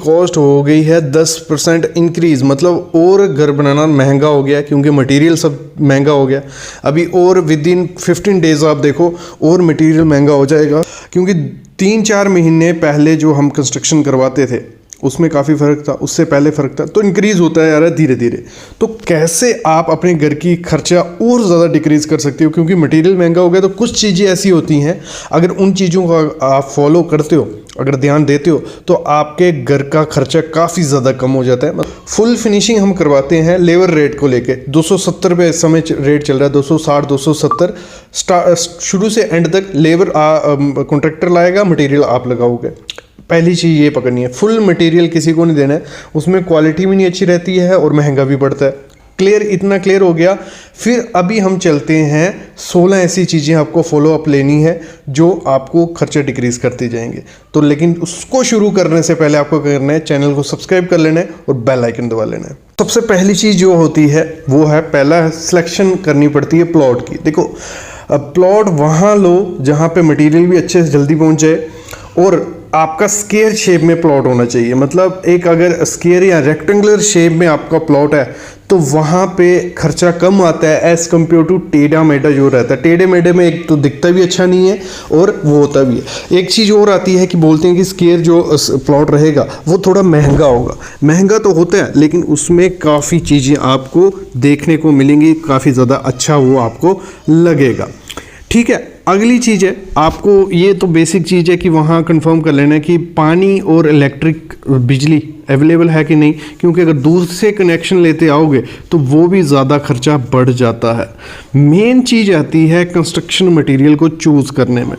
Cost हो गई है 10% इंक्रीज़, मतलब और घर बनाना महंगा हो गया क्योंकि मटेरियल सब महंगा हो गया। अभी और विद इन 15 डेज़ आप देखो और मटेरियल महंगा हो जाएगा, क्योंकि 3-4 महीने पहले जो हम कंस्ट्रक्शन करवाते थे उसमें काफ़ी फ़र्क था, उससे पहले फ़र्क था, तो इंक्रीज़ होता है यार धीरे धीरे। तो कैसे आप अपने घर की खर्चा और ज़्यादा डिक्रीज़ कर सकते हो, क्योंकि मटेरियल महंगा हो गया। तो कुछ चीज़ें ऐसी होती हैं, अगर उन चीज़ों को आप फॉलो करते हो, अगर ध्यान देते हो, तो आपके घर का खर्चा काफ़ी ज़्यादा कम हो जाता है। फुल फिनिशिंग हम करवाते हैं लेबर रेट को लेके 270 रुपये इस समय रेट चल रहा है, 260 270 शुरू से एंड तक लेबर कॉन्ट्रैक्टर लाएगा, मटेरियल आप लगाओगे। पहली चीज़ ये पकड़नी है, फुल मटेरियल किसी को नहीं देना है, उसमें क्वालिटी भी नहीं अच्छी रहती है और महंगा भी पड़ता है। क्लियर, इतना क्लियर हो गया। फिर अभी हम चलते हैं 16 ऐसी चीज़ें आपको फॉलो अप लेनी है जो आपको खर्चा डिक्रीज़ करते जाएंगे। तो लेकिन उसको शुरू करने से पहले आपको करना है, चैनल को सब्सक्राइब कर लेना है और बेल आइकन दबा लेना है। सबसे पहली चीज़ जो होती है वो है, पहला सिलेक्शन करनी पड़ती है प्लॉट की। देखो, प्लॉट वहाँ लो जहाँ पे मटेरियल भी अच्छे से जल्दी पहुँच जाए और आपका स्क्वायर शेप में प्लॉट होना चाहिए। मतलब एक अगर स्क्वायर या रेक्टेंगुलर शेप में आपका प्लॉट है तो वहाँ पे खर्चा कम आता है एज़ कम्पेयर टू टेढ़ा मेढ़ा जो रहता है। टेढ़े मेढ़े में एक तो दिखता भी अच्छा नहीं है और वो होता भी है। एक चीज़ और आती है कि बोलते हैं कि स्क्वायर जो प्लॉट रहेगा वो थोड़ा महंगा होगा। महंगा तो होता है लेकिन उसमें काफ़ी चीज़ें आपको देखने को मिलेंगी, काफ़ी ज़्यादा अच्छा वो आपको लगेगा। ठीक है, अगली चीज़ है, आपको ये तो बेसिक चीज़ है कि वहाँ कंफर्म कर लेना है कि पानी और इलेक्ट्रिक बिजली अवेलेबल है कि नहीं, क्योंकि अगर दूर से कनेक्शन लेते आओगे तो वो भी ज़्यादा खर्चा बढ़ जाता है। मेन चीज़ आती है कंस्ट्रक्शन मटेरियल को चूज़ करने में।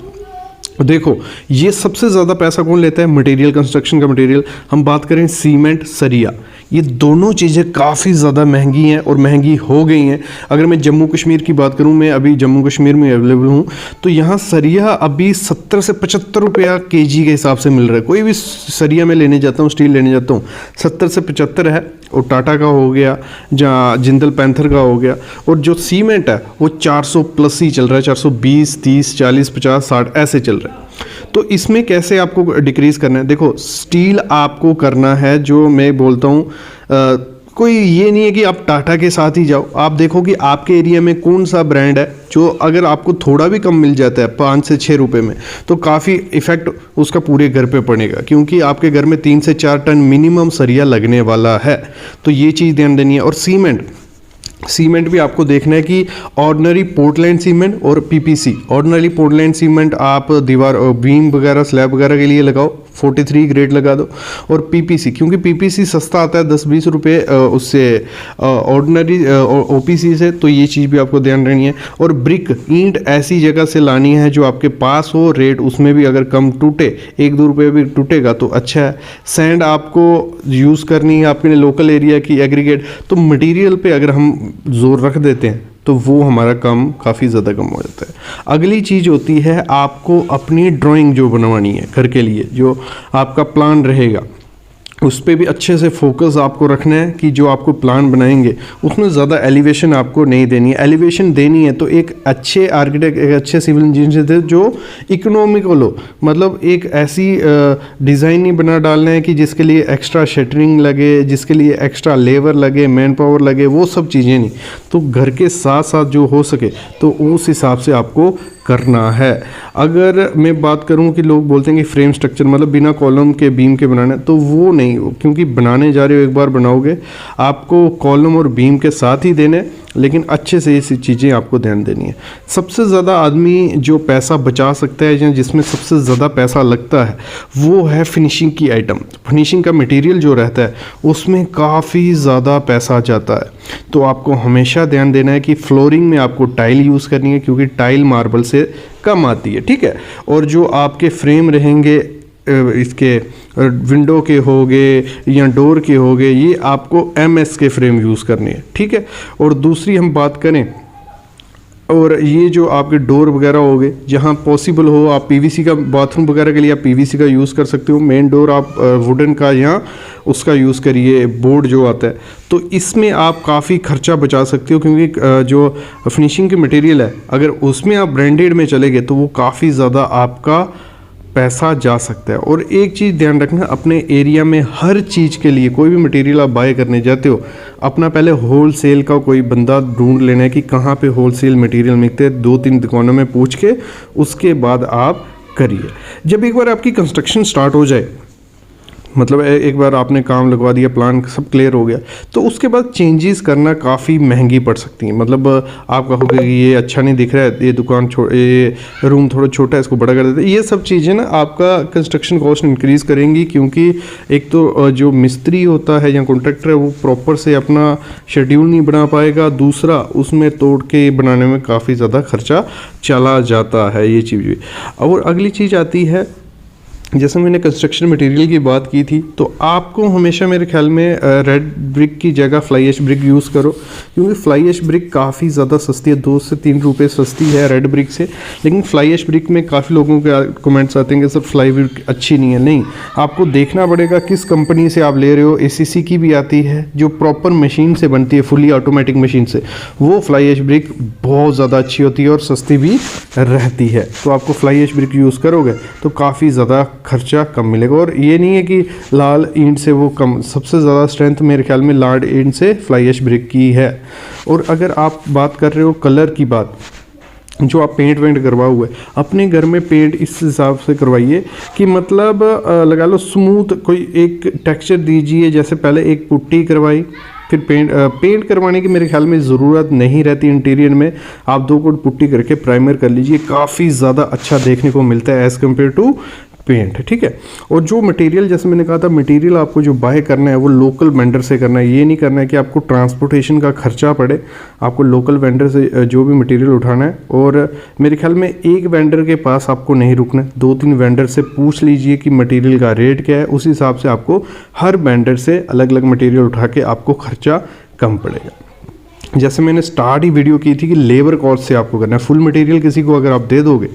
देखो, ये सबसे ज़्यादा पैसा कौन लेता है? मटेरियल, कंस्ट्रक्शन का मटेरियल। हम बात करें सीमेंट, सरिया, ये दोनों चीज़ें काफ़ी ज़्यादा महंगी हैं और महंगी हो गई हैं। अगर मैं जम्मू कश्मीर की बात करूं, मैं अभी जम्मू कश्मीर में अवेलेबल हूं, तो यहाँ सरिया अभी 70 से 75 रुपया केजी के हिसाब से मिल रहा है। कोई भी सरिया में लेने जाता हूँ, स्टील लेने जाता हूँ, 70 से 75 है। और टाटा का हो गया, जहाँ जिंदल पैंथर का हो गया। और जो सीमेंट है वो 400 प्लस ही चल रहा है, 420, 30, 40, 50, 60 ऐसे चल रहा है। तो इसमें कैसे आपको डिक्रीज़ करना है? देखो, स्टील आपको करना है, जो मैं बोलता हूँ कोई ये नहीं है कि आप टाटा के साथ ही जाओ। आप देखो कि आपके एरिया में कौन सा ब्रांड है जो अगर आपको थोड़ा भी कम मिल जाता है 5 से 6 रुपए में, तो काफ़ी इफ़ेक्ट उसका पूरे घर पे पड़ेगा, क्योंकि आपके घर में 3 से 4 टन मिनिमम सरिया लगने वाला है। तो ये चीज़ ध्यान देनी है। और सीमेंट भी आपको देखना है कि ऑर्डिनरी पोर्टलैंड सीमेंट और पीपीसी। ऑर्डिनरी पोर्टलैंड सीमेंट आप दीवार, बीम वगैरह, स्लैब वगैरह के लिए लगाओ, 43 ग्रेड लगा दो। और पीपीसी, क्योंकि पीपीसी सस्ता आता है 10-20 रुपये उससे ऑर्डिनरी ओपीसी से, तो ये चीज़ भी आपको ध्यान रखनी है। और ब्रिक, ईंट ऐसी जगह से लानी है जो आपके पास हो, रेट उसमें भी अगर कम टूटे, 1-2 रुपये भी टूटेगा तो अच्छा है। सैंड आपको यूज़ करनी है अपने लोकल एरिया की, एग्रीगेट। तो मटीरियल पे अगर हम जोर रख देते हैं तो वो हमारा काम काफ़ी ज़्यादा कम हो जाता है। अगली चीज़ होती है, आपको अपनी ड्राइंग जो बनवानी है घर के लिए, जो आपका प्लान रहेगा उस पर भी अच्छे से फोकस आपको रखना है कि जो आपको प्लान बनाएंगे उसमें ज़्यादा एलिवेशन आपको नहीं देनी है। एलिवेशन देनी है तो एक अच्छे आर्किटेक्ट, एक अच्छे सिविल इंजीनियर से जो इकोनॉमिकल हो, मतलब एक ऐसी डिज़ाइन नहीं बना डालना है कि जिसके लिए एक्स्ट्रा शटरिंग लगे, जिसके लिए एक्स्ट्रा लेबर लगे, मैन पावर लगे, वो सब चीज़ें नहीं। तो घर के साथ साथ जो हो सके तो उस हिसाब से आपको करना है। अगर मैं बात करूं कि लोग बोलते हैं कि फ्रेम स्ट्रक्चर मतलब बिना कॉलम के बीम के बनाना है, तो वो नहीं, क्योंकि बनाने जा रहे हो, एक बार बनाओगे, आपको कॉलम और बीम के साथ ही देने, लेकिन अच्छे से ये चीज़ें आपको ध्यान देनी है। सबसे ज़्यादा आदमी जो पैसा बचा सकता है या जिसमें सबसे ज़्यादा पैसा लगता है वो है फिनिशिंग की आइटम। फिनिशिंग का मटेरियल जो रहता है उसमें काफ़ी ज़्यादा पैसा जाता है। तो आपको हमेशा ध्यान देना है कि फ्लोरिंग में आपको टाइल यूज़ करनी है, क्योंकि टाइल मार्बल से कम आती है। ठीक है, और जो आपके फ्रेम रहेंगे इसके विंडो के हो गए या डोर के हो गए, ये आपको MS के फ्रेम यूज़ करने हैं। ठीक है, और दूसरी हम बात करें, और ये जो आपके डोर वगैरह हो गए, जहाँ पॉसिबल हो आप PVC का, बाथरूम वगैरह के लिए आप PVC का यूज़ कर सकते हो। मेन डोर आप वुडन का या उसका यूज़ करिए, बोर्ड जो आता है। तो इसमें आप काफ़ी खर्चा बचा सकते हो, क्योंकि जो फिनिशिंग के मटेरियल है अगर उसमें आप ब्रांडेड में चले गए तो वो काफ़ी ज़्यादा आपका पैसा जा सकता है। और एक चीज़ ध्यान रखना, अपने एरिया में हर चीज़ के लिए कोई भी मटेरियल आप बाय करने जाते हो, अपना पहले होल सेल का कोई बंदा ढूंढ लेना है कि कहाँ पे होल सेल मटीरियल मिलते हैं, 2-3 दुकानों में पूछ के उसके बाद आप करिए। जब एक बार आपकी कंस्ट्रक्शन स्टार्ट हो जाए, मतलब एक बार आपने काम लगवा दिया, प्लान सब क्लियर हो गया, तो उसके बाद चेंजेस करना काफ़ी महंगी पड़ सकती हैं। मतलब आप कहोगे कि ये अच्छा नहीं दिख रहा है, ये दुकान ये रूम थोड़ा छोटा है, इसको बड़ा कर देते हैं। ये सब चीज़ें ना आपका कंस्ट्रक्शन कॉस्ट इंक्रीज़ करेंगी, क्योंकि एक तो जो मिस्त्री होता है या कॉन्ट्रैक्टर है वो प्रॉपर से अपना शेड्यूल नहीं बना पाएगा, दूसरा उसमें तोड़ के बनाने में काफ़ी ज़्यादा खर्चा चला जाता है, ये चीज़ भी। और अगली चीज़ आती है, जैसे मैंने कंस्ट्रक्शन मटेरियल की बात की थी, तो आपको हमेशा मेरे ख्याल में रेड ब्रिक की जगह फ्लाई ऐश ब्रिक यूज़ करो, क्योंकि फ्लाई ऐश ब्रिक काफ़ी ज़्यादा सस्ती है, 2 से 3 रुपये सस्ती है रेड ब्रिक से। लेकिन फ्लाई ऐश ब्रिक में काफ़ी लोगों के कमेंट्स आते हैं कि सर फ्लाई ब्रिक अच्छी नहीं है। नहीं, आपको देखना पड़ेगा किस कंपनी से आप ले रहे हो। ACC की भी आती है जो प्रॉपर मशीन से बनती है, फुली ऑटोमेटिक मशीन से, वो फ्लाई ऐश ब्रिक बहुत ज़्यादा अच्छी होती है और सस्ती भी रहती है। तो आपको फ्लाई ऐश ब्रिक यूज़ करोगे तो काफ़ी ज़्यादा खर्चा कम मिलेगा। और ये नहीं है कि लाल ईंट से वो कम, सबसे ज़्यादा स्ट्रेंथ मेरे ख्याल में लाल ईंट से फ्लाई ऐश ब्रिक की है। और अगर आप बात कर रहे हो कलर की बात, जो आप पेंट वेंट करवा हुआ है, अपने घर में पेंट इस हिसाब से करवाइए कि मतलब लगा लो स्मूथ कोई एक टेक्सचर दीजिए। जैसे पहले एक पुट्टी करवाई, फिर पेंट करवाने की मेरे ख्याल में ज़रूरत नहीं रहती। इंटीरियर में आप 2 कोट पुट्टी करके प्राइमर कर लीजिए, काफ़ी ज़्यादा अच्छा देखने को मिलता है एज़ कम्पेयर टू पेंट, ठीक है। और जो मटेरियल, जैसे मैंने कहा था, मटेरियल आपको जो बाय करना है वो लोकल वेंडर से करना है। ये नहीं करना है कि आपको ट्रांसपोर्टेशन का खर्चा पड़े, आपको लोकल वेंडर से जो भी मटेरियल उठाना है। और मेरे ख्याल में एक वेंडर के पास आपको नहीं रुकना है, 2-3 वेंडर से पूछ लीजिए कि मटेरियल का रेट क्या है, उस हिसाब से आपको हर वेंडर से अलग अलग मटेरियल उठा के आपको खर्चा कम पड़ेगा। जैसे मैंने स्टार्ट ही वीडियो की थी कि लेबर कॉस्ट से आपको करना है। फुल मटेरियल किसी को अगर आप दे दोगे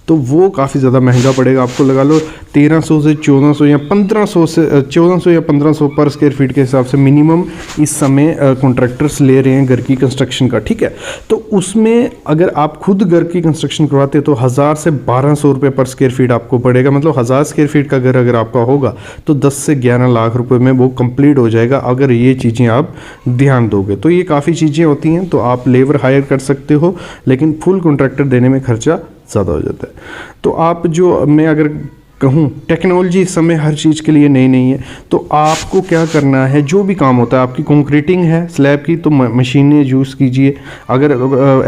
तो वो काफ़ी ज़्यादा महंगा पड़ेगा आपको। लगा लो 1300 से 1400 या 1500 से 1400 या 1500 पर स्क्वायर फीट के हिसाब से मिनिमम इस समय कॉन्ट्रैक्टर्स ले रहे हैं घर की कंस्ट्रक्शन का, ठीक है। तो उसमें अगर आप खुद घर की कंस्ट्रक्शन करवाते तो 1000 से 1200 रुपये पर स्क्वायर फीट आपको पड़ेगा। मतलब 1000 स्क्वायर फीट का घर अगर आपका होगा तो 10 से 11 लाख रुपये में वो कंप्लीट हो जाएगा, अगर ये चीज़ें आप ध्यान दोगे। तो ये काफ़ी चीज़ें होती हैं, तो आप लेबर हायर कर सकते हो, लेकिन फुल कॉन्ट्रैक्टर देने में खर्चा ज़्यादा हो जाता है। तो आप जो, मैं अगर कहूँ, टेक्नोलॉजी इस समय हर चीज़ के लिए नई नहीं है, तो आपको क्या करना है, जो भी काम होता है, आपकी कंक्रीटिंग है स्लैब की तो मशीनें यूज़ कीजिए, अगर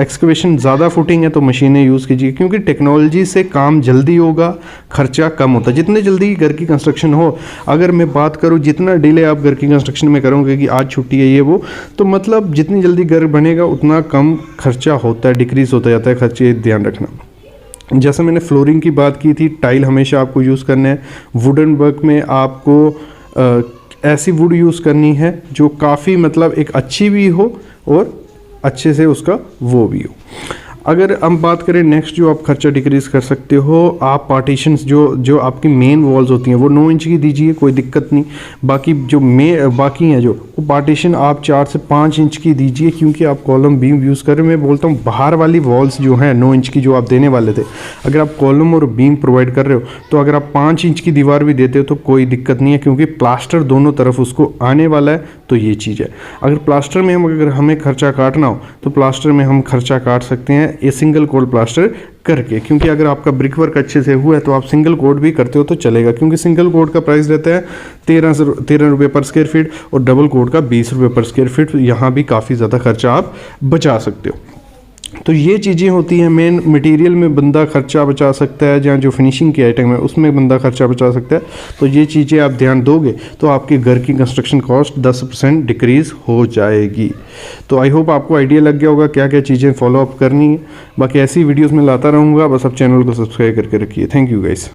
एक्सकवेशन ज़्यादा फुटिंग है तो मशीनें यूज़ कीजिए, क्योंकि टेक्नोलॉजी से काम जल्दी होगा, खर्चा कम होता है। जितने जल्दी घर की कंस्ट्रक्शन हो, अगर मैं बात करूँ जितना डिले आप घर की कंस्ट्रक्शन में करोगे कि आज छुट्टी है ये वो, तो मतलब जितनी जल्दी घर बनेगा उतना कम खर्चा होता है, डिक्रीज़ होता जाता है खर्चे, ध्यान रखना। जैसे मैंने फ्लोरिंग की बात की थी, टाइल हमेशा आपको यूज़ करना है। वुडन वर्क में आपको ऐसी वुड यूज़ करनी है जो काफ़ी मतलब एक अच्छी भी हो और अच्छे से उसका वो भी हो। अगर हम बात करें नेक्स्ट, जो आप खर्चा डिक्रीज़ कर सकते हो, आप पार्टीशंस जो आपकी मेन वॉल्स होती हैं वो 9 इंच की दीजिए, कोई दिक्कत नहीं। बाकी जो बाकी हैं जो वो पार्टीशन आप 4 से 5 इंच की दीजिए, क्योंकि आप कॉलम बीम यूज़ कर रहे हो। मैं बोलता हूँ बाहर वाली वॉल्स जो हैं 9 इंच की जो आप देने वाले थे, अगर आप कॉलम और बीम प्रोवाइड कर रहे हो तो अगर आप 5 इंच की दीवार भी देते हो तो कोई दिक्कत नहीं है, क्योंकि प्लास्टर दोनों तरफ उसको आने वाला है। तो ये चीज़ है, अगर प्लास्टर में अगर हमें खर्चा काटना हो तो प्लास्टर में हम खर्चा काट सकते हैं ये सिंगल कोड प्लास्टर करके, क्योंकि अगर आपका ब्रिक वर्क अच्छे से हुआ है तो आप सिंगल कोड भी करते हो तो चलेगा, क्योंकि सिंगल कोड का प्राइस रहता है 13 रुपये पर स्क्वायर फीट और डबल कोड का 20 रुपये पर स्क्वायर फीट। यहाँ भी काफ़ी ज़्यादा खर्चा आप बचा सकते हो। तो ये चीज़ें होती हैं। मेन मटेरियल में बंदा खर्चा बचा सकता है, जहाँ जो फिनिशिंग की आइटम है उसमें बंदा खर्चा बचा सकता है। तो ये चीज़ें आप ध्यान दोगे तो आपके घर की कंस्ट्रक्शन कॉस्ट 10% डिक्रीज़ हो जाएगी। तो आई होप आपको आइडिया लग गया होगा क्या क्या चीज़ें फॉलो अप करनी है। बाकी ऐसी वीडियोज़ में लाता रहूँगा, बस आप चैनल को सब्सक्राइब करके रखिए। Thank you guys.